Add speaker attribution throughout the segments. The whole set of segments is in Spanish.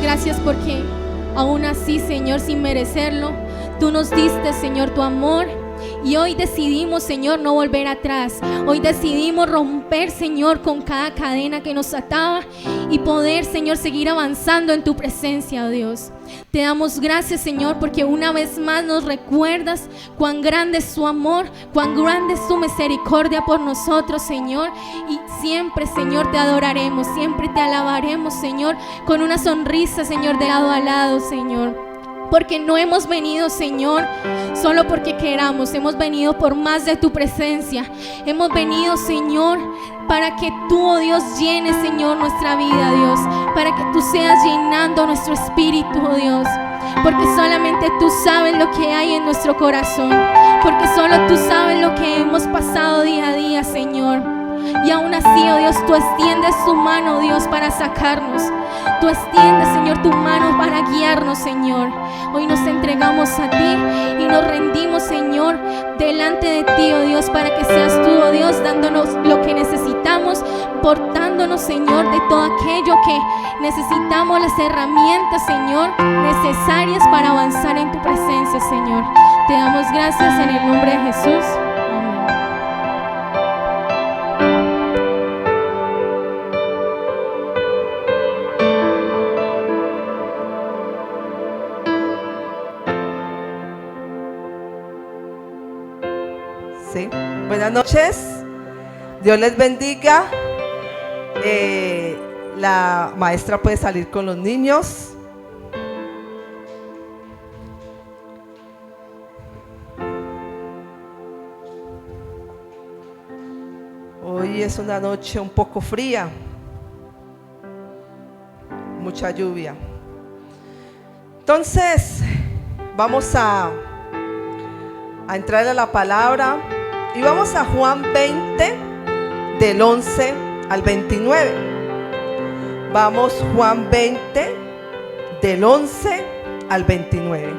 Speaker 1: gracias porque aún así, Señor, sin merecerlo, tú nos diste, Señor, tu amor. Y hoy decidimos, Señor, no volver atrás. Hoy decidimos romper, Señor, con cada cadena que nos ataba y poder, Señor, seguir avanzando en tu presencia, oh Dios. Te damos gracias, Señor, porque una vez más nos recuerdas cuán grande es tu amor, cuán grande es tu misericordia por nosotros, Señor. Y siempre, Señor, te adoraremos, siempre te alabaremos, Señor, con una sonrisa, Señor, de lado a lado, Señor. Porque no hemos venido, Señor, solo porque queramos. Hemos venido por más de tu presencia. Hemos venido, Señor, para que tú, oh Dios, llenes, Señor, nuestra vida, Dios. Para que tú seas llenando nuestro espíritu, oh Dios. Porque solamente tú sabes lo que hay en nuestro corazón. Porque solo tú sabes lo que hemos pasado día a día, Señor. Y aún así, oh Dios, tú extiendes tu mano, oh Dios, para sacarnos. Tú extiendes, Señor, tu mano para guiarnos, Señor. Hoy nos entregamos a ti y nos rendimos, Señor, delante de ti, oh Dios, para que seas tú, oh Dios, dándonos lo que necesitamos, portándonos, Señor, de todo aquello que necesitamos, las herramientas, Señor, necesarias para avanzar en tu presencia, Señor. Te damos gracias en el nombre de Jesús.
Speaker 2: Sí. Buenas noches, Dios les bendiga. La maestra puede salir con los niños. Hoy es una noche un poco fría, mucha lluvia. Entonces vamos a entrar a la palabra y vamos a Juan 20 del 11 al 29. Vamos, Juan 20 del 11 al 29.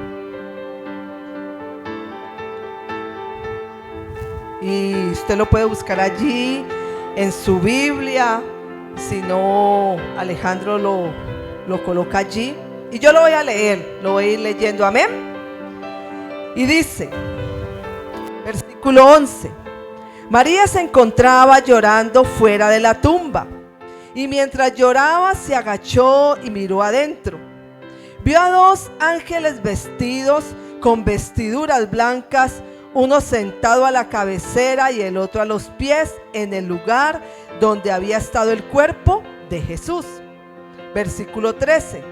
Speaker 2: Y usted lo puede buscar allí en su Biblia. Si no, Alejandro lo coloca allí y yo lo voy a leer, lo voy a ir leyendo, amén. Y dice, versículo 11: María se encontraba llorando fuera de la tumba, y mientras lloraba se agachó y miró adentro. Vio a dos ángeles vestidos con vestiduras blancas, uno sentado a la cabecera y el otro a los pies, en el lugar donde había estado el cuerpo de Jesús. Versículo 13: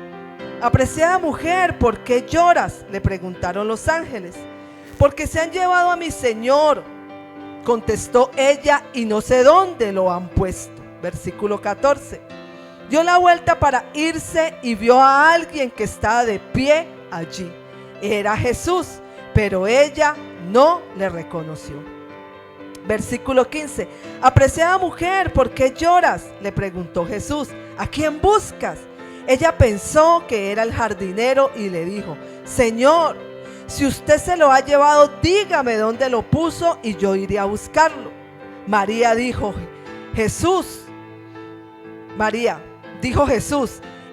Speaker 2: Apreciada mujer, ¿por qué lloras?, le preguntaron los ángeles. Porque se han llevado a mi Señor, contestó ella, y no sé dónde lo han puesto. Versículo 14: Dio la vuelta para irse y vio a alguien que estaba de pie allí. Era Jesús, pero ella no le reconoció. Versículo 15: Apreciada mujer, ¿por qué lloras?, le preguntó Jesús. ¿A quién buscas? Ella pensó que era el jardinero y le dijo: Señor, si usted se lo ha llevado, dígame dónde lo puso y yo iré a buscarlo. María dijo Jesús.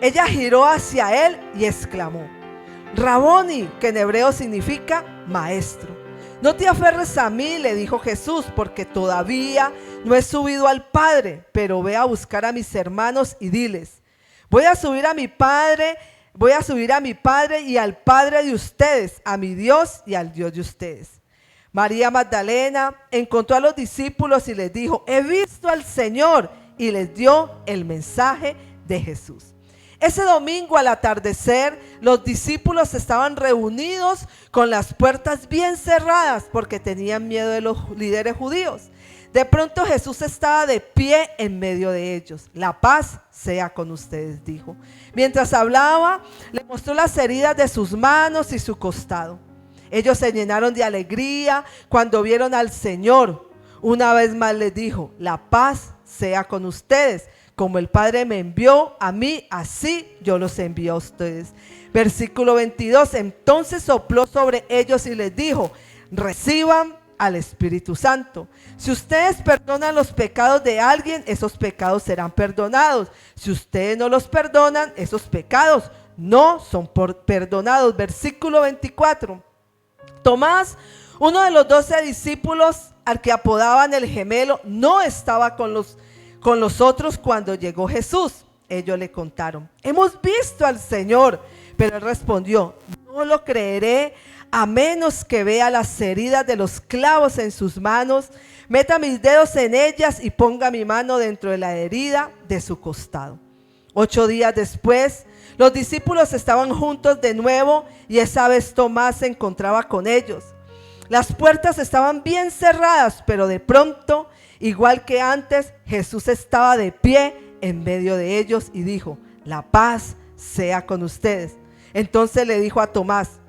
Speaker 2: Ella giró hacia él y exclamó: Raboni, que en hebreo significa maestro. No te aferres a mí, le dijo Jesús, porque todavía no he subido al Padre, pero ve a buscar a mis hermanos y diles: voy a subir a mi Padre y al Padre de ustedes, a mi Dios y al Dios de ustedes. María Magdalena encontró a los discípulos y les dijo: he visto al Señor, y les dio el mensaje de Jesús. Ese domingo al atardecer, los discípulos estaban reunidos con las puertas bien cerradas porque tenían miedo de los líderes judíos. De pronto Jesús estaba de pie en medio de ellos. La paz sea con ustedes, dijo. Mientras hablaba, le mostró las heridas de sus manos y su costado. Ellos se llenaron de alegría cuando vieron al Señor. Una vez más les dijo: la paz sea con ustedes. Como el Padre me envió a mí, así yo los envío a ustedes. Versículo 22: Entonces sopló sobre ellos y les dijo: reciban al Espíritu Santo. Si ustedes perdonan los pecados de alguien, esos pecados serán perdonados. Si ustedes no los perdonan, esos pecados no son perdonados. Versículo 24. Tomás, uno de los 12 discípulos al que apodaban el gemelo, no estaba con los otros cuando llegó Jesús. Ellos le contaron: hemos visto al Señor. Pero él respondió: no lo creeré a menos que vea las heridas de los clavos en sus manos, meta mis dedos en ellas y ponga mi mano dentro de la herida de su costado. 8 días después, los discípulos estaban juntos de nuevo y esa vez Tomás se encontraba con ellos. Las puertas estaban bien cerradas, pero de pronto, igual que antes, Jesús estaba de pie en medio de ellos y dijo: la paz sea con ustedes. Entonces le dijo a Tomás: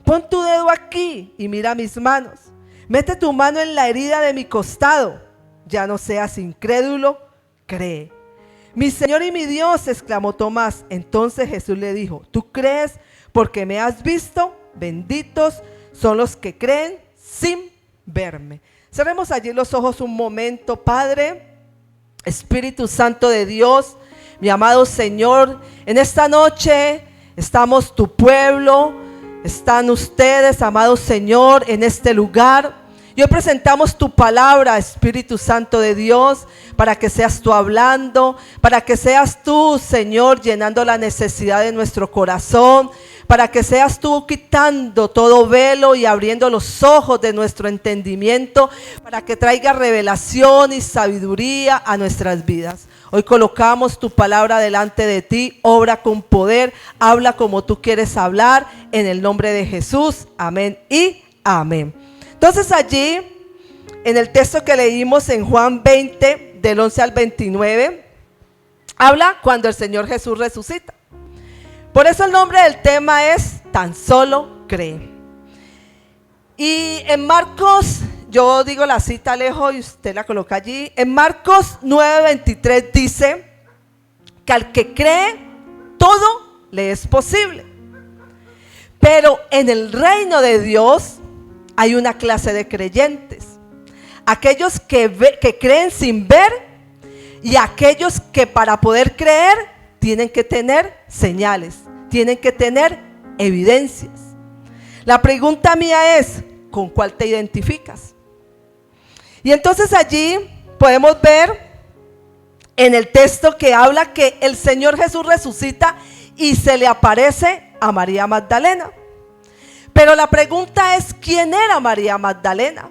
Speaker 2: pon tu dedo aquí y mira mis manos. Mete tu mano en la herida de mi costado. Ya no seas incrédulo, cree. Mi Señor y mi Dios, exclamó Tomás. Entonces Jesús le dijo: ¿tú crees porque me has visto? Benditos son los que creen sin verme. Cerremos allí los ojos un momento. Padre, Espíritu Santo de Dios, mi amado Señor, en esta noche estamos tu pueblo, están ustedes, amado Señor, en este lugar. Y hoy presentamos tu palabra, Espíritu Santo de Dios, para que seas tú hablando, para que seas tú, Señor, llenando la necesidad de nuestro corazón, para que seas tú quitando todo velo y abriendo los ojos de nuestro entendimiento, para que traiga revelación y sabiduría a nuestras vidas. Hoy colocamos tu palabra delante de ti, obra con poder, habla como tú quieres hablar, en el nombre de Jesús, amén y amén. Entonces allí, en el texto que leímos en Juan 20, del 11 al 29, habla cuando el Señor Jesús resucita. Por eso el nombre del tema es Tan solo cree. Y en Marcos, yo digo la cita lejos y usted la coloca allí. En Marcos 9:23 dice que al que cree, todo le es posible. Pero en el reino de Dios hay una clase de creyentes. Aquellos que creen sin ver y aquellos que para poder creer tienen que tener señales, tienen que tener evidencias. La pregunta mía es: ¿con cuál te identificas? Y entonces allí podemos ver en el texto que habla que el Señor Jesús resucita y se le aparece a María Magdalena. Pero la pregunta es: ¿quién era María Magdalena?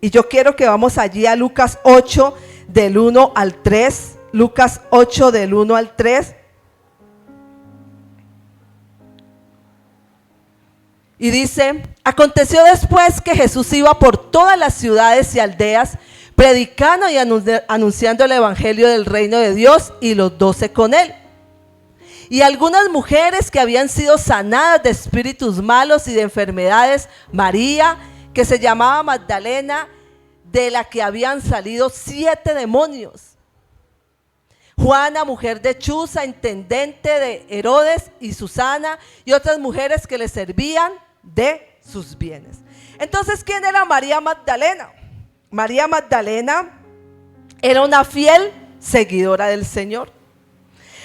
Speaker 2: Y yo quiero que vamos allí a Lucas 8 del 1 al 3. Lucas 8 del 1 al 3. Y dice: aconteció después que Jesús iba por todas las ciudades y aldeas, predicando y anunciando el evangelio del reino de Dios, y los 12 con él. Y algunas mujeres que habían sido sanadas de espíritus malos y de enfermedades: María, que se llamaba Magdalena, de la que habían salido 7 demonios; Juana, mujer de Chuza, intendente de Herodes, y Susana, y otras mujeres que le servían de sus bienes. Entonces, ¿quién era María Magdalena? María Magdalena era una fiel seguidora del Señor.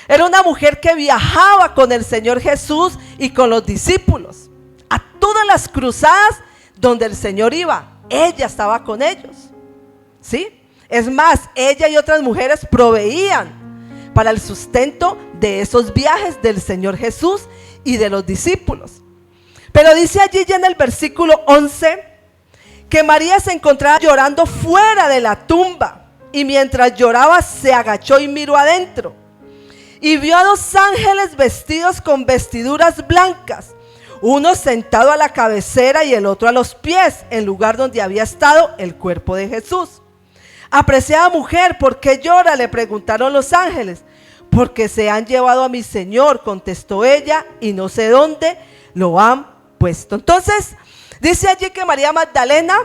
Speaker 2: Era una mujer que viajaba con el Señor Jesús y con los discípulos a todas las cruzadas donde el Señor iba. Ella estaba con ellos, ¿sí? Es más, ella y otras mujeres proveían para el sustento de esos viajes del Señor Jesús y de los discípulos. Pero dice allí ya en el versículo 11 que María se encontraba llorando fuera de la tumba, y mientras lloraba se agachó y miró adentro, y vio a 2 ángeles vestidos con vestiduras blancas, uno sentado a la cabecera y el otro a los pies, en lugar donde había estado el cuerpo de Jesús. Apreciada mujer, ¿por qué llora?, le preguntaron los ángeles. Porque se han llevado a mi Señor, contestó ella, y no sé dónde lo han puesto. Entonces dice allí que María Magdalena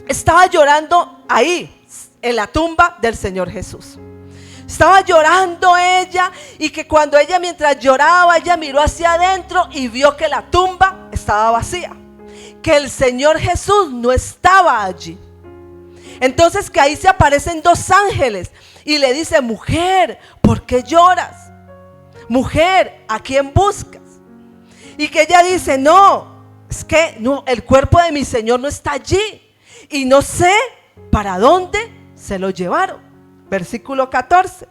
Speaker 2: estaba llorando ahí, en la tumba del Señor Jesús. Estaba llorando ella, y que cuando ella, mientras lloraba, ella miró hacia adentro y vio que la tumba estaba vacía, que el Señor Jesús no estaba allí. Entonces que ahí se aparecen 2 ángeles y le dice: mujer, ¿por qué lloras? mujer, ¿a quién buscas? Y que ella dice, no, es que no, el cuerpo de mi Señor no está allí y no sé para dónde se lo llevaron. Versículo 14.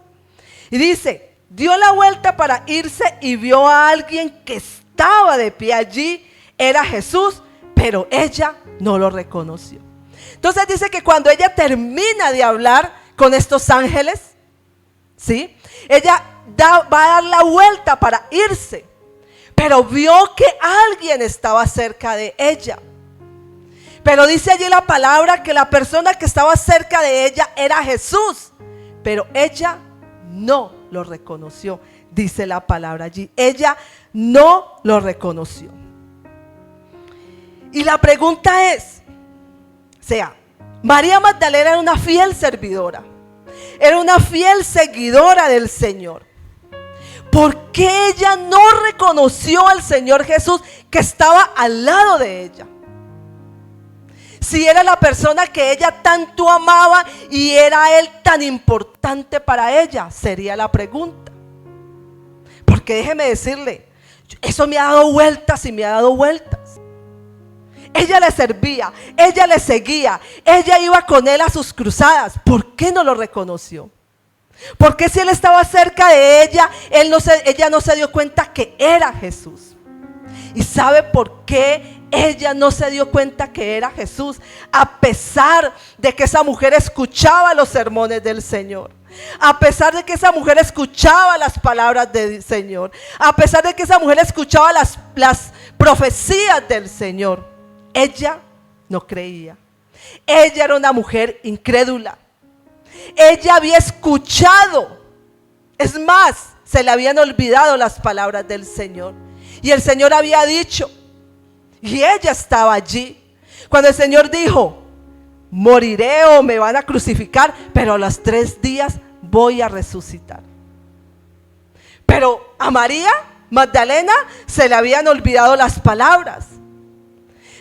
Speaker 2: Y dice, dio la vuelta para irse y vio a alguien que estaba de pie allí, era Jesús, pero ella no lo reconoció. Entonces dice que cuando ella termina de hablar con estos ángeles, ¿sí? Ella va a dar la vuelta para irse, pero vio que alguien estaba cerca de ella. Pero dice allí la palabra que la persona que estaba cerca de ella era Jesús, pero ella no lo reconoció. Dice la palabra allí, ella no lo reconoció. Y la pregunta es, María Magdalena era una fiel servidora, era una fiel seguidora del Señor. ¿Por qué ella no reconoció al Señor Jesús que estaba al lado de ella? Si era la persona que ella tanto amaba y era Él tan importante para ella, sería la pregunta. Porque déjeme decirle, eso me ha dado vueltas y me ha dado vueltas. Ella le servía, ella le seguía, ella iba con Él a sus cruzadas. ¿Por qué no lo reconoció? Porque si Él estaba cerca de ella, ella no se dio cuenta que era Jesús. ¿Y sabe por qué ella no se dio cuenta que era Jesús? A pesar de que esa mujer escuchaba los sermones del Señor, a pesar de que esa mujer escuchaba las palabras del Señor, a pesar de que esa mujer escuchaba las profecías del Señor, ella no creía. Ella era una mujer incrédula. Ella había escuchado, es más, se le habían olvidado las palabras del Señor. Y el Señor había dicho, y ella estaba allí, cuando el Señor dijo, moriré o me van a crucificar, pero a los 3 días voy a resucitar. Pero a María Magdalena se le habían olvidado las palabras.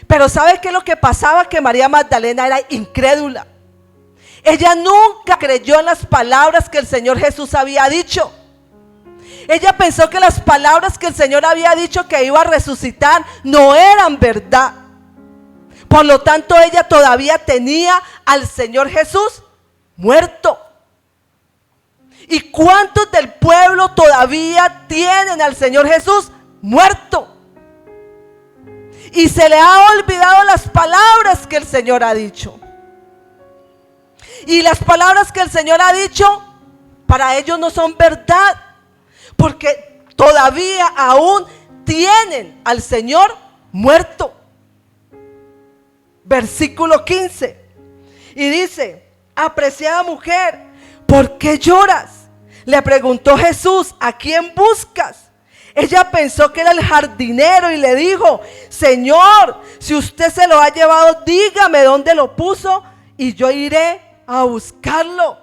Speaker 2: Pero ¿sabe qué es lo que pasaba? Que María Magdalena era incrédula. Ella nunca creyó en las palabras que el Señor Jesús había dicho. Ella pensó que las palabras que el Señor había dicho que iba a resucitar no eran verdad. Por lo tanto, ella todavía tenía al Señor Jesús muerto. ¿Y cuántos del pueblo todavía tienen al Señor Jesús muerto? Y se le ha olvidado las palabras que el Señor ha dicho. Y las palabras que el Señor ha dicho para ellos no son verdad, porque todavía aún tienen al Señor muerto. Versículo 15. Y dice, apreciada mujer, ¿por qué lloras? Le preguntó Jesús, ¿a quién buscas? Ella pensó que era el jardinero y le dijo, Señor, si usted se lo ha llevado, dígame dónde lo puso y yo iré a buscarlo.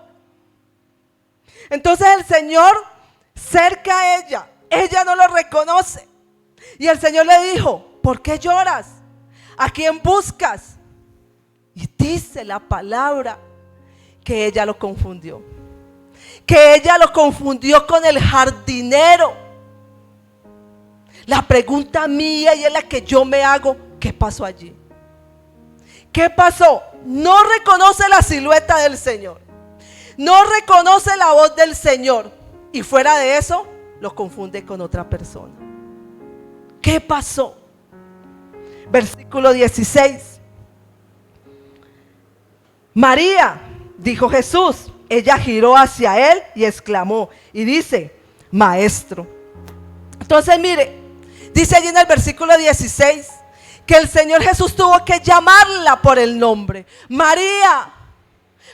Speaker 2: Entonces el Señor cerca a ella no lo reconoce. Y el Señor le dijo, ¿por qué lloras? ¿A quién buscas? Y dice la palabra que ella lo confundió. Que ella lo confundió con el jardinero. La pregunta mía y es la que yo me hago, ¿qué pasó allí? ¿Qué pasó? No reconoce la silueta del Señor. No reconoce la voz del Señor. Y fuera de eso, lo confunde con otra persona. ¿Qué pasó? Versículo 16. María, dijo Jesús. Ella giró hacia él y exclamó. Y dice, maestro. Entonces mire, dice allí en el versículo 16 que el Señor Jesús tuvo que llamarla por el nombre, María,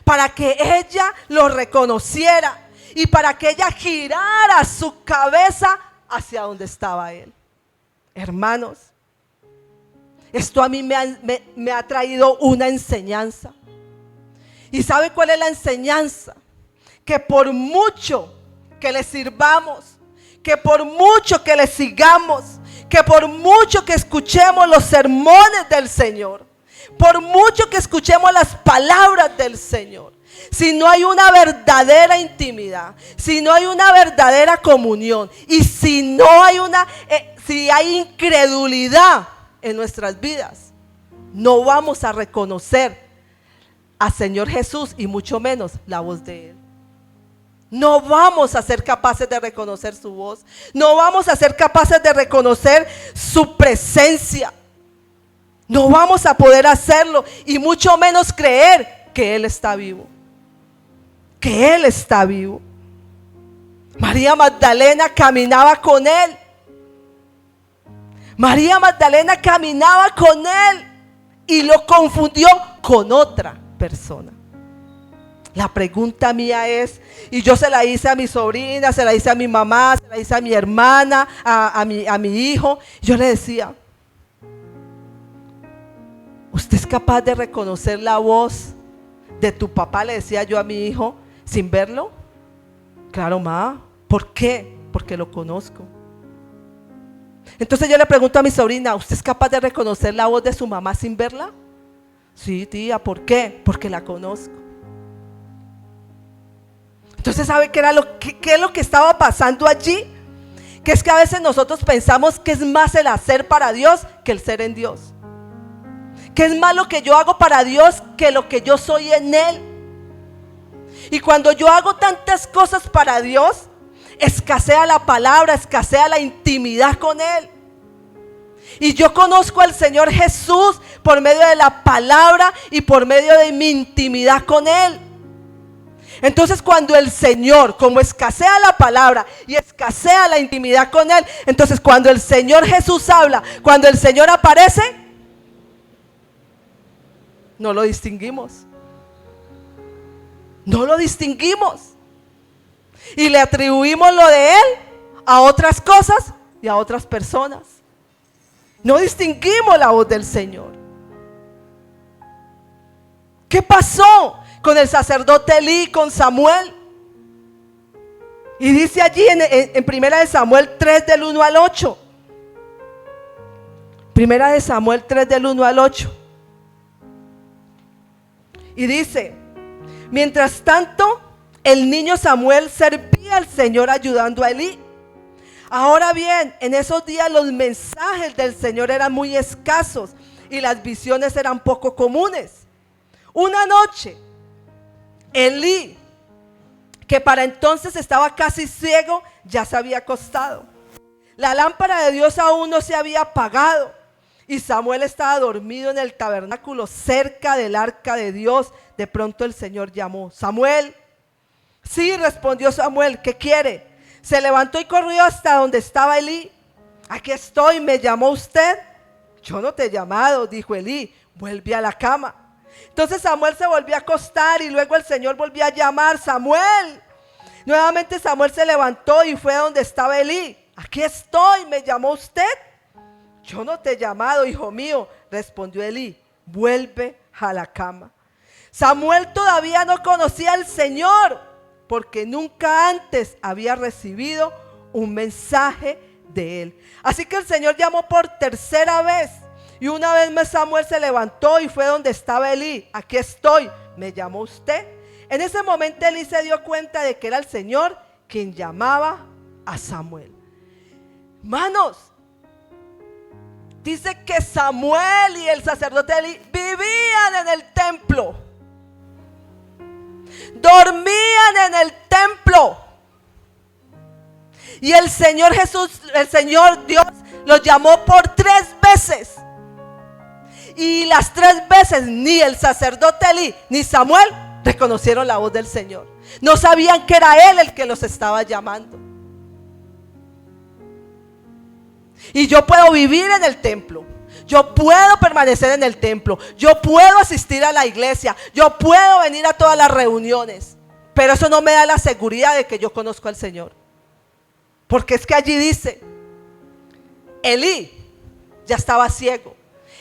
Speaker 2: para que ella lo reconociera y para que ella girara su cabeza hacia donde estaba él. Hermanos, esto a mí me ha traído una enseñanza. ¿Y sabe cuál es la enseñanza? Que por mucho que le sirvamos, que por mucho que le sigamos, que por mucho que escuchemos los sermones del Señor, por mucho que escuchemos las palabras del Señor, si no hay una verdadera intimidad, si no hay una verdadera comunión y si no hay si hay incredulidad en nuestras vidas, no vamos a reconocer al Señor Jesús y mucho menos la voz de Él. No vamos a ser capaces de reconocer su voz, no vamos a ser capaces de reconocer su presencia, no vamos a poder hacerlo y mucho menos creer que Él está vivo. Que Él está vivo. María Magdalena caminaba con Él. María Magdalena caminaba con Él y lo confundió con otra persona. La pregunta mía es, y yo se la hice a mi sobrina, se la hice a mi mamá, se la hice a mi hermana, a mi hijo. Yo le decía, ¿usted es capaz de reconocer la voz de tu papá? Le decía yo a mi hijo, sin verlo. Claro, ma. ¿Por qué? Porque lo conozco. Entonces yo le pregunto a mi sobrina, ¿usted es capaz de reconocer la voz de su mamá sin verla? Sí, tía, ¿por qué? Porque la conozco. Entonces, ¿sabe qué es lo que estaba pasando allí? Que es que a veces nosotros pensamos que es más el hacer para Dios que el ser en Dios. Que es más lo que yo hago para Dios que lo que yo soy en Él. Y cuando yo hago tantas cosas para Dios, escasea la palabra, escasea la intimidad con Él. Y yo conozco al Señor Jesús por medio de la palabra y por medio de mi intimidad con Él. Entonces cuando el Señor, como escasea la palabra y escasea la intimidad con Él, entonces cuando el Señor Jesús habla, cuando el Señor aparece, no lo distinguimos. No lo distinguimos. Y le atribuimos lo de Él a otras cosas y a otras personas. No distinguimos la voz del Señor. ¿Qué pasó con el sacerdote Elí, con Samuel? Y dice allí en Primera de Samuel 3 del 1 al 8. Primera de Samuel 3 del 1 al 8. Y dice, mientras tanto, el niño Samuel servía al Señor ayudando a Elí. Ahora bien, en esos días los mensajes del Señor eran muy escasos y las visiones eran poco comunes. Una noche, Elí, que para entonces estaba casi ciego, ya se había acostado. La lámpara de Dios aún no se había apagado y Samuel estaba dormido en el tabernáculo cerca del arca de Dios. De pronto el Señor llamó: Samuel. Sí, respondió Samuel, ¿qué quiere? Se levantó y corrió hasta donde estaba Elí. Aquí estoy, ¿me llamó usted? Yo no te he llamado, dijo Elí, vuelve a la cama. Entonces Samuel se volvió a acostar y luego el Señor volvió a llamar: Samuel. Nuevamente Samuel se levantó y fue a donde estaba Elí. Aquí estoy, ¿me llamó usted? Yo no te he llamado, hijo mío, respondió Elí, vuelve a la cama. Samuel todavía no conocía al Señor, porque nunca antes había recibido un mensaje de Él. Así que el Señor llamó por tercera vez. Y una vez más Samuel se levantó y fue donde estaba Elí. Aquí estoy, ¿me llamó usted? En ese momento Elí se dio cuenta de que era el Señor quien llamaba a Samuel. Hermanos, dice que Samuel y el sacerdote Elí vivían en el templo. Dormían en el templo. Y el Señor Jesús, el Señor Dios, los llamó por 3 veces. Y las 3 veces ni el sacerdote Elí ni Samuel reconocieron la voz del Señor. No sabían que era Él el que los estaba llamando. Y yo puedo vivir en el templo. Yo puedo permanecer en el templo. Yo puedo asistir a la iglesia. Yo puedo venir a todas las reuniones. Pero eso no me da la seguridad de que yo conozco al Señor. Porque es que allí dice, Elí ya estaba ciego.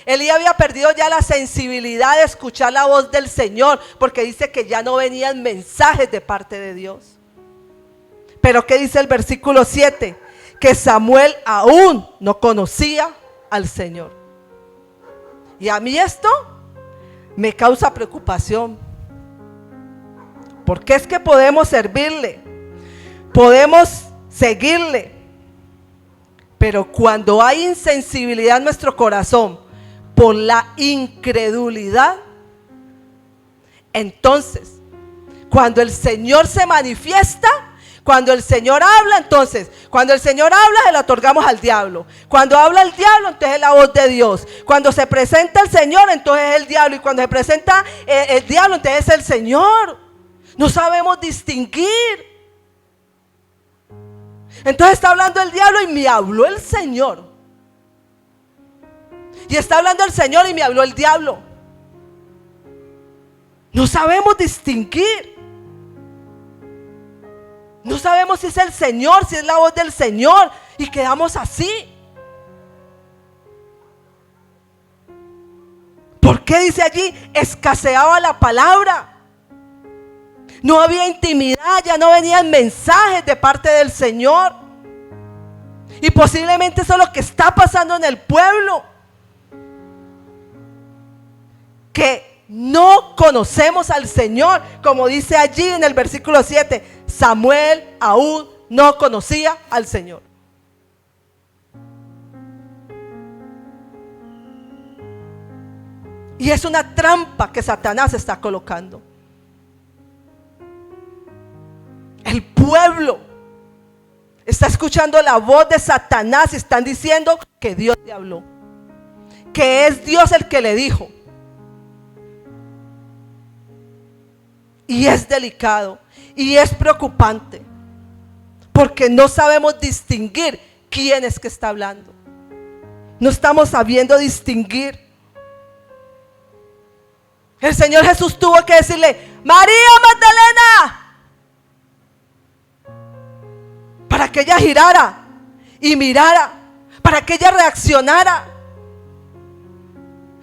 Speaker 2: Elí había perdido ya la sensibilidad de escuchar la voz del Señor, porque dice que ya no venían mensajes de parte de Dios. Pero ¿qué dice el versículo 7? Que Samuel aún no conocía al Señor. Y a mí esto me causa preocupación. Porque es que podemos servirle, podemos seguirle, pero cuando hay insensibilidad en nuestro corazón por la incredulidad, entonces cuando el Señor se manifiesta, cuando el Señor habla, entonces cuando el Señor habla, le otorgamos al diablo. Cuando habla el diablo, entonces es la voz de Dios. Cuando se presenta el Señor, entonces es el diablo. Y cuando se presenta el diablo, entonces es el Señor. No sabemos distinguir. Entonces está hablando el diablo y me habló el Señor. Y está hablando el Señor y me habló el diablo. No sabemos distinguir. No sabemos si es el Señor, si es la voz del Señor. Y quedamos así. ¿Por qué dice allí? Escaseaba la palabra. No había intimidad, ya no venían mensajes de parte del Señor. Y posiblemente eso es lo que está pasando en el pueblo. Que no conocemos al Señor, como dice allí en el versículo 7. Samuel aún no conocía al Señor. Y es una trampa que Satanás está colocando. El pueblo está escuchando la voz de Satanás y están diciendo que Dios le habló, que es Dios el que le dijo. Y es delicado y es preocupante, porque no sabemos distinguir quién es que está hablando. No estamos sabiendo distinguir. El Señor Jesús tuvo que decirle: María Magdalena, para que ella girara y mirara, para que ella reaccionara.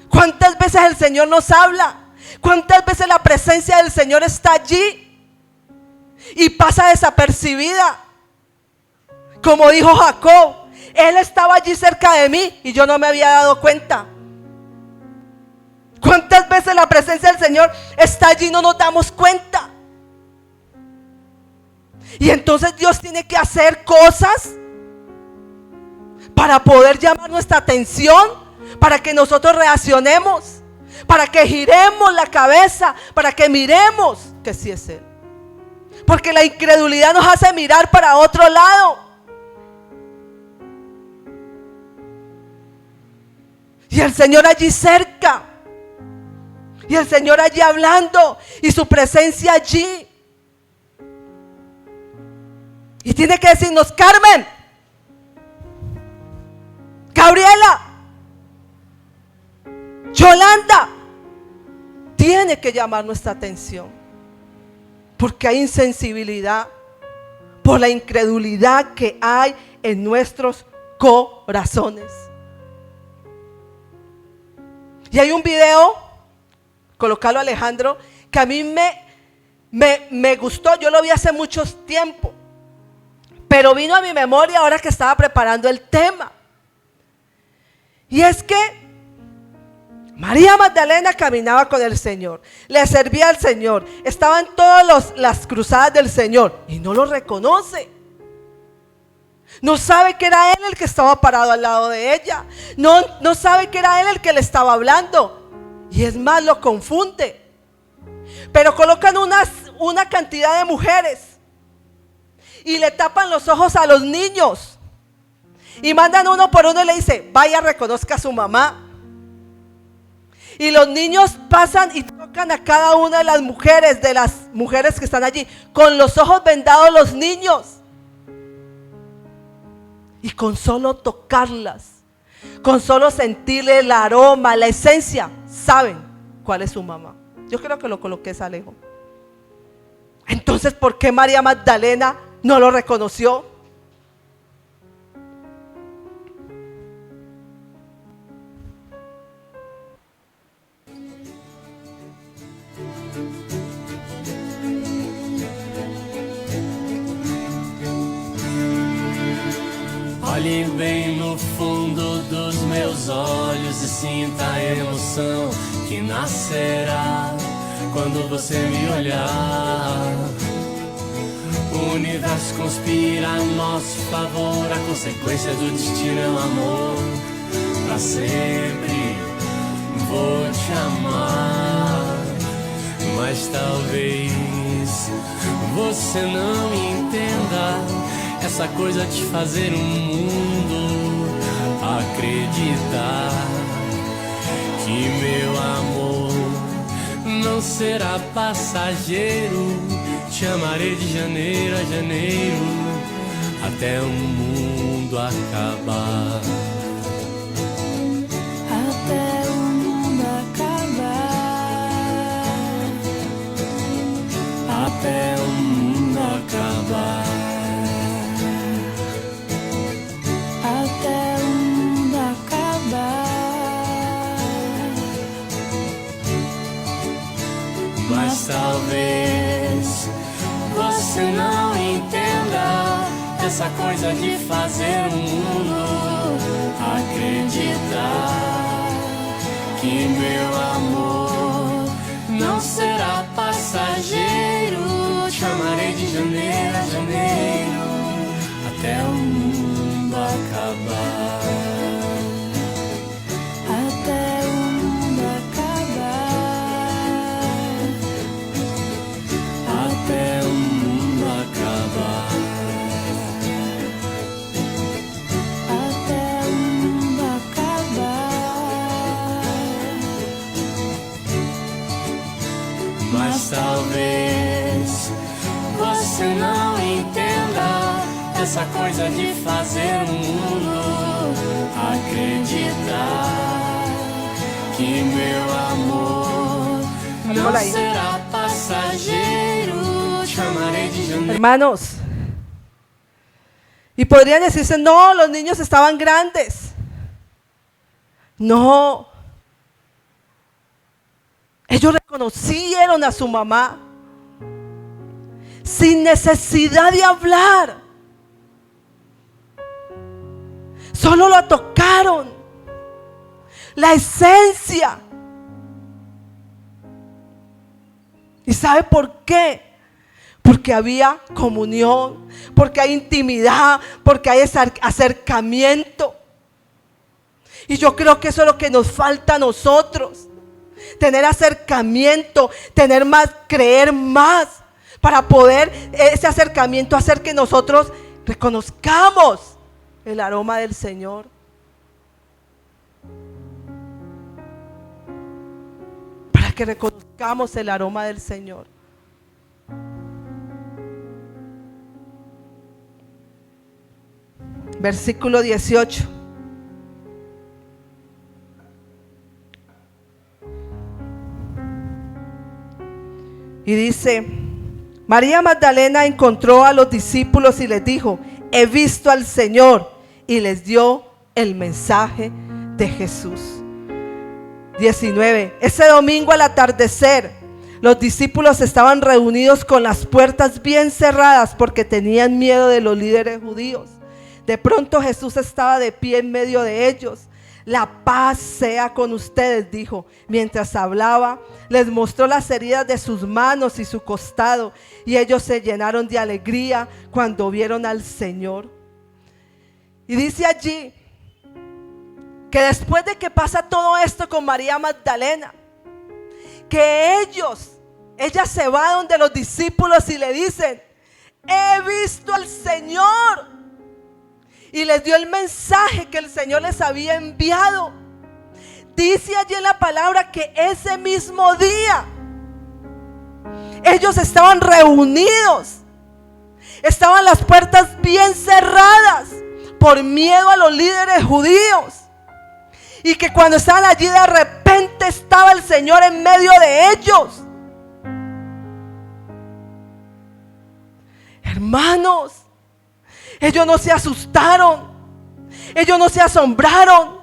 Speaker 2: ¿Cuántas veces el Señor nos habla? ¿Cuántas veces la presencia del Señor está allí y pasa desapercibida? Como dijo Jacob, Él estaba allí cerca de mí y yo no me había dado cuenta. ¿Cuántas veces la presencia del Señor está allí y no nos damos cuenta? Y entonces Dios tiene que hacer cosas para poder llamar nuestra atención, para que nosotros reaccionemos, para que giremos la cabeza, para que miremos que sí es Él. Porque la incredulidad nos hace mirar para otro lado. Y el Señor allí cerca, y el Señor allí hablando, y su presencia allí. Y tiene que decirnos: Carmen, Gabriela, Yolanda. Tiene que llamar nuestra atención, porque hay insensibilidad por la incredulidad que hay en nuestros corazones. Y hay un video, colócalo, Alejandro, que a mí me gustó. Yo lo vi hace mucho tiempo, pero vino a mi memoria ahora que estaba preparando el tema. Y es que María Magdalena caminaba con el Señor, le servía al Señor, estaba en todas las cruzadas del Señor y no lo reconoce. No sabe que era Él el que estaba parado al lado de ella. No sabe que era Él el que le estaba hablando. Y es más, lo confunde. Pero colocan una cantidad de mujeres y le tapan los ojos a los niños. Y mandan uno por uno y le dice: vaya, reconozca a su mamá. Y los niños pasan y tocan a cada una de las mujeres que están allí, con los ojos vendados los niños. Y con solo tocarlas, con solo sentirle el aroma, la esencia, saben cuál es su mamá. Yo creo que lo coloqué Alejo. Entonces, ¿por qué María Magdalena no lo reconoció?
Speaker 3: Olhe bem no fundo dos meus olhos e sinta a emoção que nascerá quando você me olhar. O universo conspira a nosso favor, a consequência do destino é o amor. Pra sempre vou te amar, mas talvez você não entenda essa coisa de fazer um mundo acreditar que meu amor não será passageiro. Te amarei de janeiro a janeiro, até o mundo acabar.
Speaker 4: Até o mundo acabar.
Speaker 3: Até o mundo acabar.
Speaker 4: Até o mundo acabar.
Speaker 3: Mas talvez você não entenda essa coisa de fazer o mundo acreditar que meu amor não será passageiro. Te amarei de janeiro a janeiro, até o mundo acabar.
Speaker 4: Até o mundo acabar.
Speaker 3: Até o mundo acabar.
Speaker 4: Até o mundo acabar.
Speaker 3: Mas talvez você não entenda essa coisa de fazer o mundo acreditar que meu amor não
Speaker 2: Olha aí.
Speaker 3: será passageiro. Te amarei de janeiro.
Speaker 2: Hermanos, y podrían decirse, no, los niños estaban grandes. No. Ellos reconocieron a su mamá sin necesidad de hablar. Solo lo tocaron. La esencia. ¿Y sabe por qué? Porque había comunión, porque hay intimidad, porque hay acercamiento. Y yo creo que eso es lo que nos falta a nosotros. Tener acercamiento, tener más, creer más, para poder ese acercamiento hacer que nosotros reconozcamos el aroma del Señor. Para que reconozcamos el aroma del Señor. Versículo 18. Y dice, María Magdalena encontró a los discípulos y les dijo, he visto al Señor, y les dio el mensaje de Jesús. 19. Ese domingo al atardecer, los discípulos estaban reunidos con las puertas bien cerradas porque tenían miedo de los líderes judíos. De pronto Jesús estaba de pie en medio de ellos. La paz sea con ustedes, dijo. Mientras hablaba, les mostró las heridas de sus manos y su costado, y ellos se llenaron de alegría cuando vieron al Señor. Y dice allí que después de que pasa todo esto con María Magdalena, que ella se va donde los discípulos y le dicen, he visto al Señor. Y les dio el mensaje que el Señor les había enviado. Dice allí en la palabra que ese mismo día ellos estaban reunidos. Estaban las puertas bien cerradas por miedo a los líderes judíos. Y que cuando estaban allí de repente estaba el Señor en medio de ellos. Hermanos, ellos no se asustaron, ellos no se asombraron,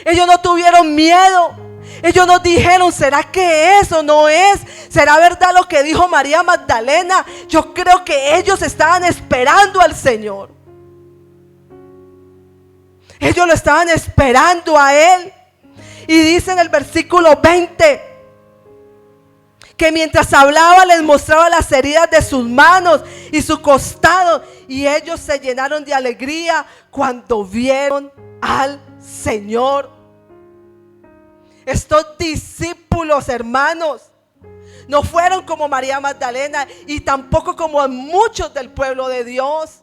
Speaker 2: ellos no tuvieron miedo, ellos no dijeron, ¿será que eso no es? ¿Será verdad lo que dijo María Magdalena? Yo creo que ellos estaban esperando al Señor. Ellos lo estaban esperando a Él. Y dice en el versículo 20 que mientras hablaba les mostraba las heridas de sus manos y su costado, y ellos se llenaron de alegría cuando vieron al Señor. Estos discípulos, hermanos, no fueron como María Magdalena y tampoco como muchos del pueblo de Dios,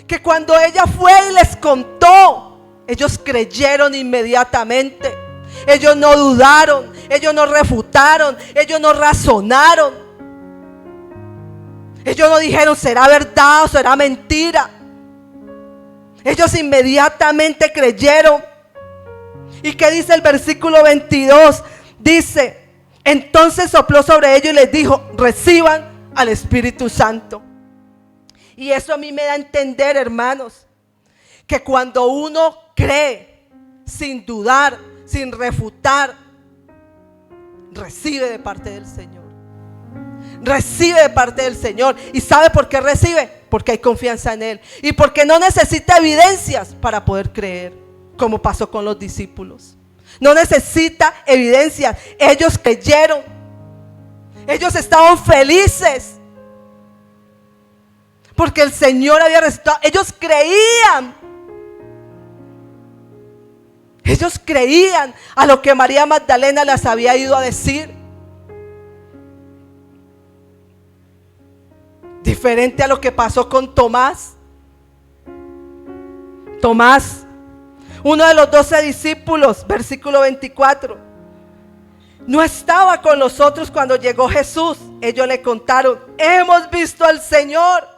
Speaker 2: que cuando ella fue y les contó, ellos creyeron inmediatamente. Ellos no dudaron, ellos no refutaron, ellos no razonaron. Ellos no dijeron será verdad o será mentira. Ellos inmediatamente creyeron. ¿Y qué dice el versículo 22? Dice: entonces sopló sobre ellos y les dijo: reciban al Espíritu Santo. Y eso a mí me da a entender, hermanos, que cuando uno cree sin dudar, sin refutar, recibe de parte del Señor. Recibe de parte del Señor. ¿Y sabe por qué recibe? Porque hay confianza en Él. Y porque no necesita evidencias para poder creer, como pasó con los discípulos. No necesita evidencias. Ellos creyeron. Ellos estaban felices porque el Señor había resucitado. Ellos creían. Ellos creían a lo que María Magdalena les había ido a decir. Diferente a lo que pasó con Tomás. Tomás, uno de los 12 discípulos, versículo 24, no estaba con los otros cuando llegó Jesús. Ellos le contaron: hemos visto al Señor.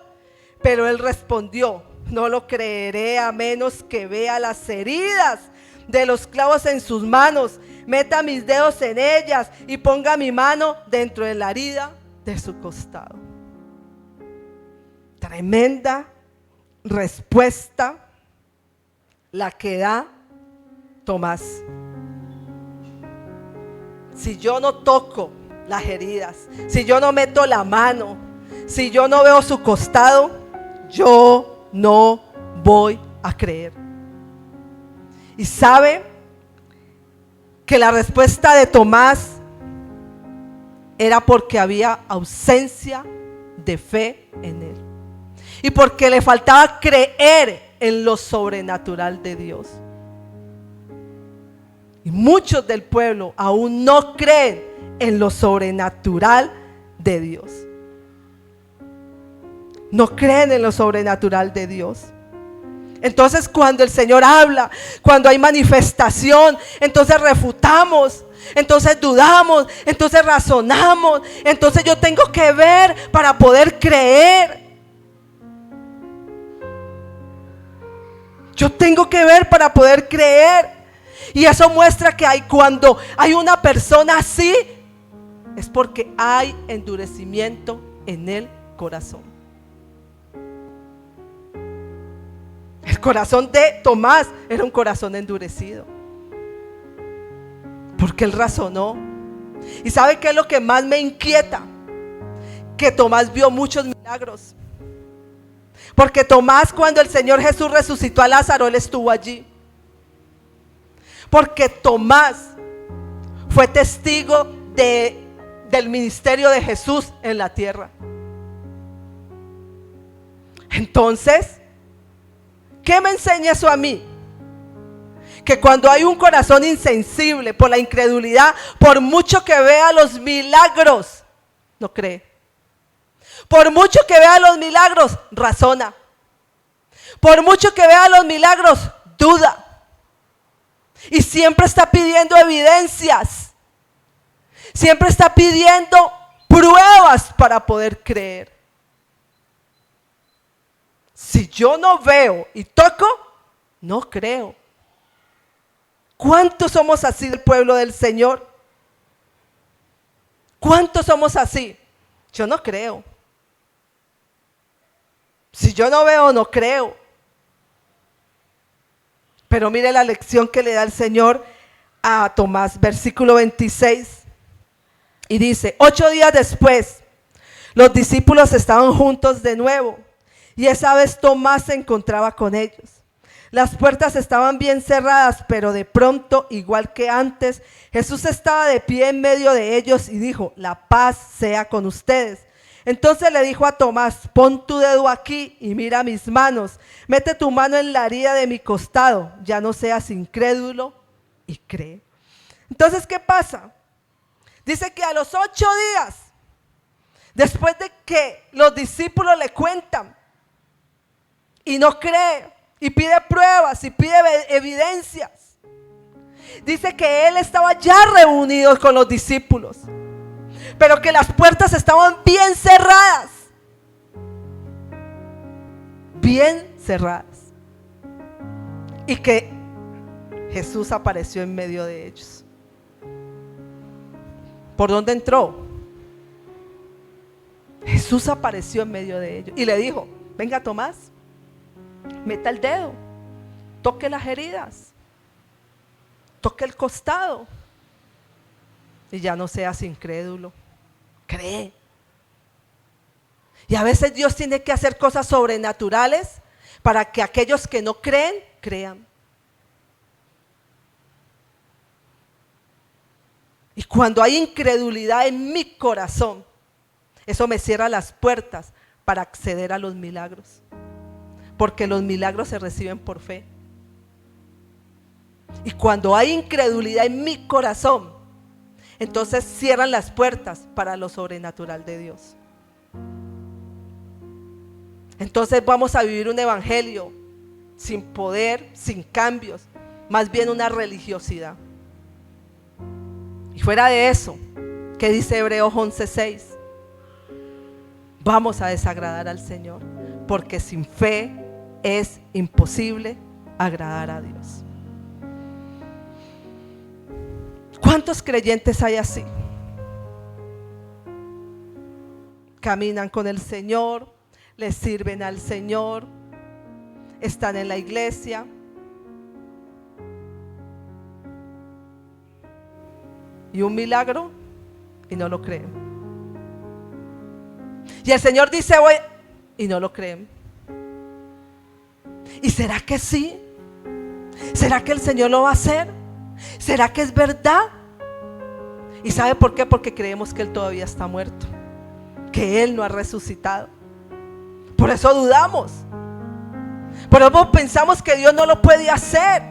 Speaker 2: Pero él respondió: no lo creeré a menos que vea las heridas de los clavos en sus manos, meta mis dedos en ellas y ponga mi mano dentro de la herida de su costado. Tremenda respuesta la que da Tomás. Si yo no toco las heridas, si yo no meto la mano, si yo no veo su costado, yo no voy a creer. Y sabe que la respuesta de Tomás era porque había ausencia de fe en él y porque le faltaba creer en lo sobrenatural de Dios. Y muchos del pueblo aún no creen en lo sobrenatural de Dios. No creen en lo sobrenatural de Dios. Entonces cuando el Señor habla, cuando hay manifestación, entonces refutamos, entonces dudamos, entonces razonamos. Entonces yo tengo que ver para poder creer. Yo tengo que ver para poder creer. Y eso muestra que cuando hay una persona así, es porque hay endurecimiento en el corazón. El corazón de Tomás era un corazón endurecido, porque él razonó. ¿Y sabe qué es lo que más me inquieta? Que Tomás vio muchos milagros. Porque Tomás, cuando el Señor Jesús resucitó a Lázaro, él estuvo allí. Porque Tomás fue testigo del ministerio de Jesús en la tierra. Entonces, ¿qué me enseña eso a mí? Que cuando hay un corazón insensible por la incredulidad, por mucho que vea los milagros, no cree. Por mucho que vea los milagros, razona. Por mucho que vea los milagros, duda. Y siempre está pidiendo evidencias. Siempre está pidiendo pruebas para poder creer. Si yo no veo y toco, no creo. ¿Cuántos somos así del pueblo del Señor? ¿Cuántos somos así? Yo no creo. Si yo no veo, no creo. Pero mire la lección que le da el Señor a Tomás, versículo 26. Y dice: 8 días después, los discípulos estaban juntos de nuevo. Y esa vez Tomás se encontraba con ellos. Las puertas estaban bien cerradas, pero de pronto, igual que antes, Jesús estaba de pie en medio de ellos y dijo: la paz sea con ustedes. Entonces le dijo a Tomás: pon tu dedo aquí y mira mis manos. Mete tu mano en la herida de mi costado. Ya no seas incrédulo y cree. Entonces, ¿qué pasa? Dice que a los 8 días, después de que los discípulos le cuentan y no cree, y pide pruebas y pide evidencias, dice que él estaba ya reunido con los discípulos, pero que las puertas estaban bien cerradas. Bien cerradas. Y que Jesús apareció en medio de ellos. ¿Por dónde entró? Jesús apareció en medio de ellos y le dijo: venga, Tomás, meta el dedo, toque las heridas, toque el costado y ya no seas incrédulo, cree. Y a veces Dios tiene que hacer cosas sobrenaturales para que aquellos que no creen, crean. Y cuando hay incredulidad en mi corazón, eso me cierra las puertas para acceder a los milagros. Porque los milagros se reciben por fe. Y cuando hay incredulidad en mi corazón, entonces cierran las puertas para lo sobrenatural de Dios. Entonces vamos a vivir un evangelio sin poder, sin cambios, más bien una religiosidad. Y fuera de eso, ¿qué dice Hebreos 11:6? Vamos a desagradar al Señor, porque sin fe es imposible agradar a Dios. ¿Cuántos creyentes hay así? Caminan con el Señor, le sirven al Señor, están en la iglesia, y un milagro y no lo creen. Y el Señor dice hoy y no lo creen. ¿Y será que sí? ¿Será que el Señor lo va a hacer? ¿Será que es verdad? ¿Y sabe por qué? Porque creemos que Él todavía está muerto, que Él no ha resucitado. Por eso dudamos. Por eso pensamos que Dios no lo puede hacer.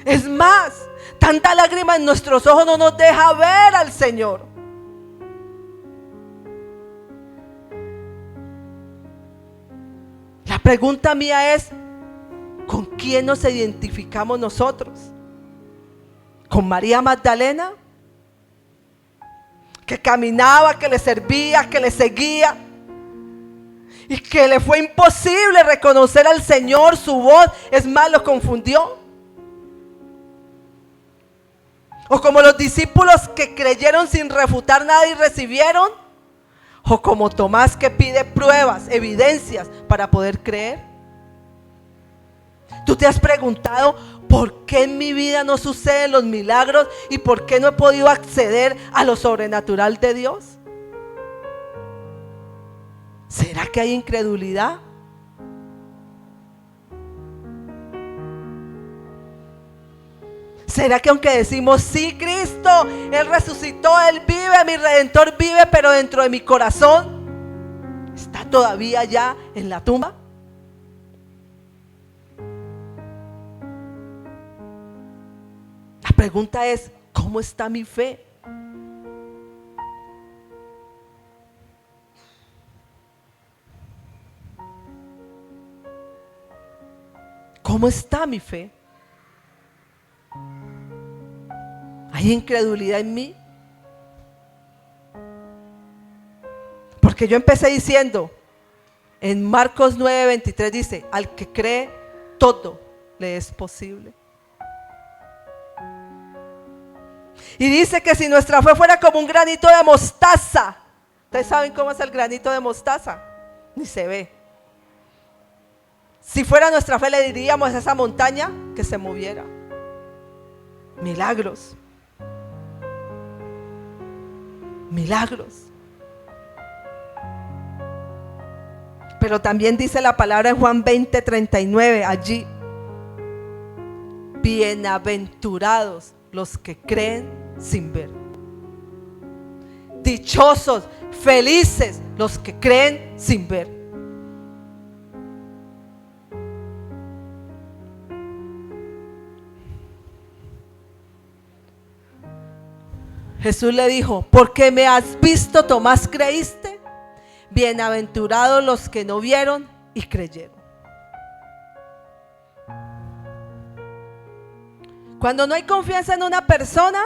Speaker 2: Es más, tanta lágrima en nuestros ojos no nos deja ver al Señor. La pregunta mía es: ¿con quién nos identificamos nosotros? ¿Con María Magdalena? Que caminaba, que le servía, que le seguía, y que le fue imposible reconocer al Señor, su voz, es más, lo confundió. O como los discípulos que creyeron sin refutar nada y recibieron. O como Tomás, que pide pruebas, evidencias para poder creer. ¿Tú te has preguntado por qué en mi vida no suceden los milagros y por qué no he podido acceder a lo sobrenatural de Dios? ¿Será que hay incredulidad? ¿Será que aunque decimos sí, Cristo, Él resucitó, Él vive, mi Redentor vive, pero dentro de mi corazón está todavía ya en la tumba? La pregunta es: ¿cómo está mi fe? ¿Cómo está mi fe? ¿Hay incredulidad en mí? Porque yo empecé diciendo, en Marcos 9:23 dice: al que cree, todo le es posible. Y dice que si nuestra fe fuera como un granito de mostaza. ¿Ustedes saben cómo es el granito de mostaza? Ni se ve. Si fuera nuestra fe, le diríamos a esa montaña que se moviera. Milagros. Milagros. Pero también dice la palabra en Juan 20:39 allí: bienaventurados los que creen sin ver. Dichosos, felices los que creen sin ver. Jesús le dijo: ¿por qué me has visto, Tomás, creíste? Bienaventurados los que no vieron y creyeron. Cuando no hay confianza en una persona,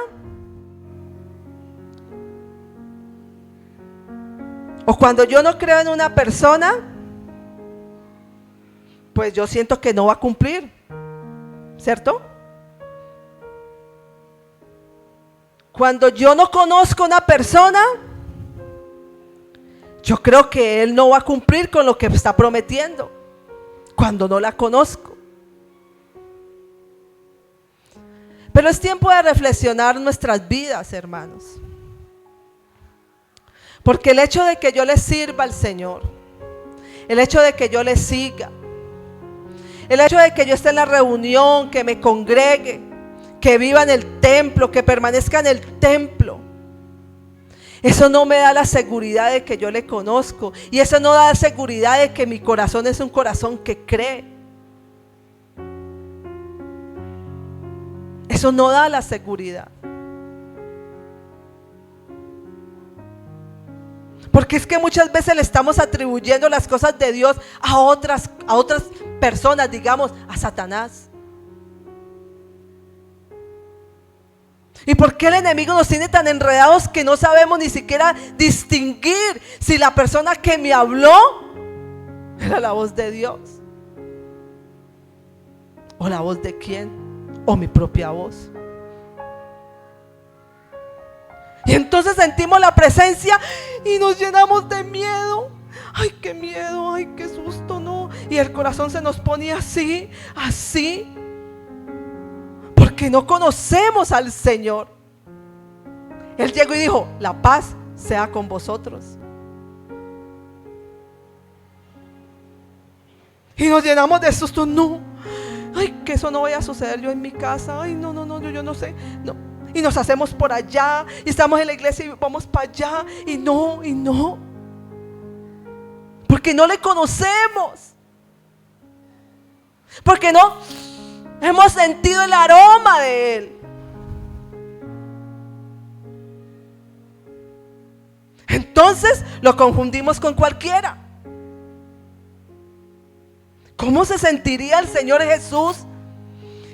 Speaker 2: o cuando yo no creo en una persona, pues yo siento que no va a cumplir, ¿cierto? Cuando yo no conozco a una persona, yo creo que él no va a cumplir con lo que está prometiendo, cuando no la conozco. Pero es tiempo de reflexionar nuestras vidas, hermanos. Porque el hecho de que yo le sirva al Señor, el hecho de que yo le siga, el hecho de que yo esté en la reunión, que me congregue, que viva en el templo, que permanezca en el templo, eso no me da la seguridad de que yo le conozco. Y eso no da la seguridad de que mi corazón es un corazón que cree. Eso no da la seguridad. Porque es que muchas veces le estamos atribuyendo las cosas de Dios a otras personas, digamos, a Satanás. ¿Y por qué el enemigo nos tiene tan enredados que no sabemos ni siquiera distinguir si la persona que me habló era la voz de Dios? ¿O la voz de quién? ¿O mi propia voz? Y entonces sentimos la presencia y nos llenamos de miedo. Ay, qué miedo, ay, qué susto, no. Y el corazón se nos pone así, así. Porque no conocemos al Señor. Él llegó y dijo: la paz sea con vosotros. Y nos llenamos de susto. No, ay, que eso no vaya a suceder yo en mi casa. Ay, no, yo no sé, no. Y nos hacemos por allá, y estamos en la iglesia y vamos para allá, y no, porque no le conocemos, porque no hemos sentido el aroma de Él. Entonces lo confundimos con cualquiera. ¿Cómo se sentiría el Señor Jesús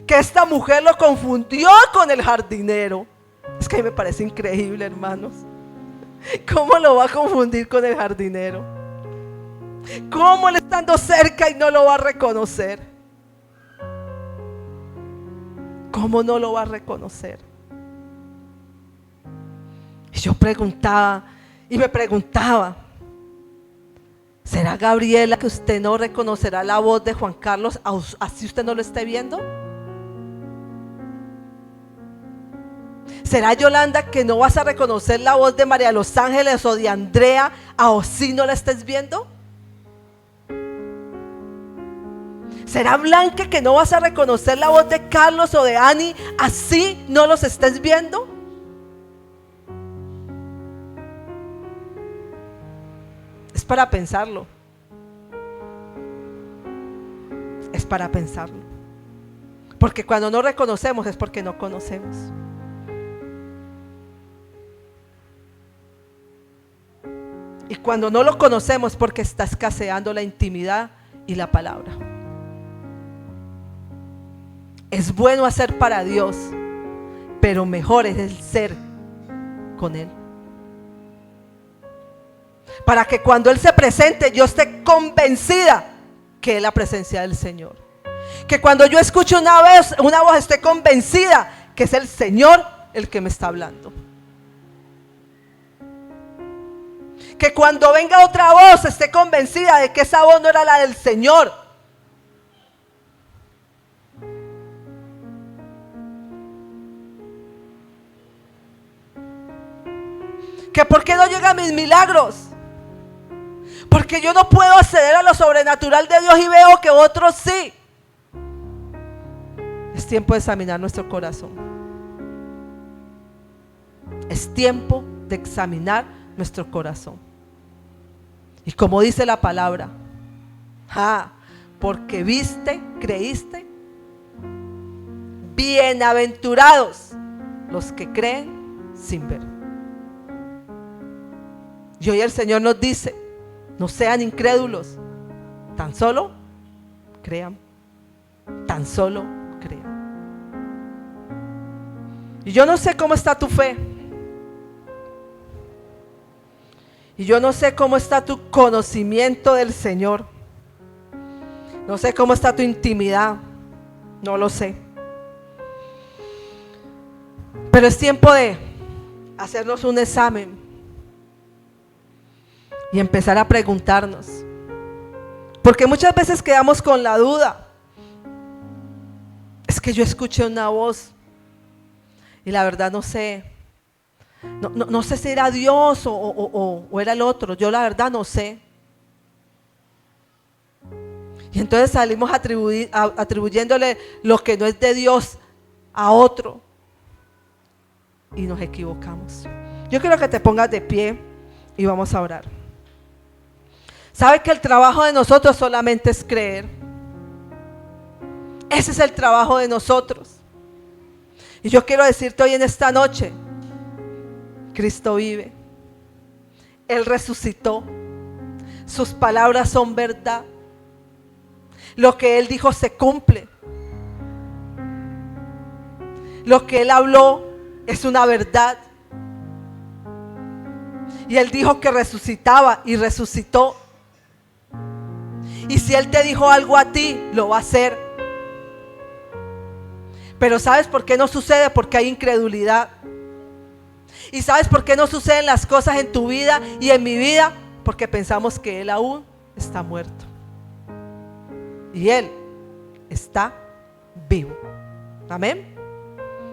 Speaker 2: que esta mujer lo confundió con el jardinero? Es que a mí me parece increíble, hermanos. ¿Cómo lo va a confundir con el jardinero? ¿Cómo él estando cerca y no lo va a reconocer? ¿Cómo no lo va a reconocer? Y yo preguntaba y me preguntaba: ¿será, Gabriela, que usted no reconocerá la voz de Juan Carlos así usted no lo esté viendo? ¿Será, Yolanda, que no vas a reconocer la voz de María Los Ángeles o de Andrea así no la estés viendo? ¿Será, Blanca, que no vas a reconocer la voz de Carlos o de Ani así no los estés viendo? Es para pensarlo. Es para pensarlo. Porque cuando no reconocemos es porque no conocemos. Y cuando no lo conocemos porque está escaseando la intimidad y la palabra. Es bueno hacer para Dios, pero mejor es el ser con Él. Para que cuando Él se presente yo esté convencida que es la presencia del Señor. Que cuando yo escuche una voz esté convencida que es el Señor el que me está hablando. Que cuando venga otra voz esté convencida de que esa voz no era la del Señor. Que por qué no llegan mis milagros, Porque yo no puedo acceder a lo sobrenatural de Dios y veo que otros sí. Es tiempo de examinar nuestro corazón. Es tiempo de examinar nuestro corazón. Y como dice la palabra, porque viste, creíste, bienaventurados los que creen sin ver. Y hoy el Señor nos dice, no sean incrédulos, tan solo crean, tan solo crean. Y yo no sé cómo está tu fe, y yo no sé cómo está tu conocimiento del Señor, no sé cómo está tu intimidad, no lo sé. Pero es tiempo de hacernos un examen y empezar a preguntarnos, porque muchas veces quedamos con la duda. Es que yo escuché una voz y la verdad no sé, no sé si era Dios o era el otro. Yo la verdad no sé. Y entonces salimos atribuyéndole lo que no es de Dios a otro y nos equivocamos. Yo quiero que te pongas de pie y vamos a orar. ¿Sabe que el trabajo de nosotros solamente es creer? Ese es el trabajo de nosotros. Y yo quiero decirte hoy en esta noche, Cristo vive. Él resucitó. Sus palabras son verdad. Lo que Él dijo se cumple. Lo que Él habló es una verdad. Y Él dijo que resucitaba y resucitó. Y si Él te dijo algo a ti, lo va a hacer. Pero ¿sabes por qué no sucede? Porque hay incredulidad. ¿Y sabes por qué no suceden las cosas en tu vida y en mi vida? Porque pensamos que Él aún está muerto. Y Él está vivo. Amén.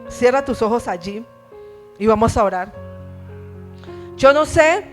Speaker 2: Cierra tus ojos allí y vamos a orar. Yo no sé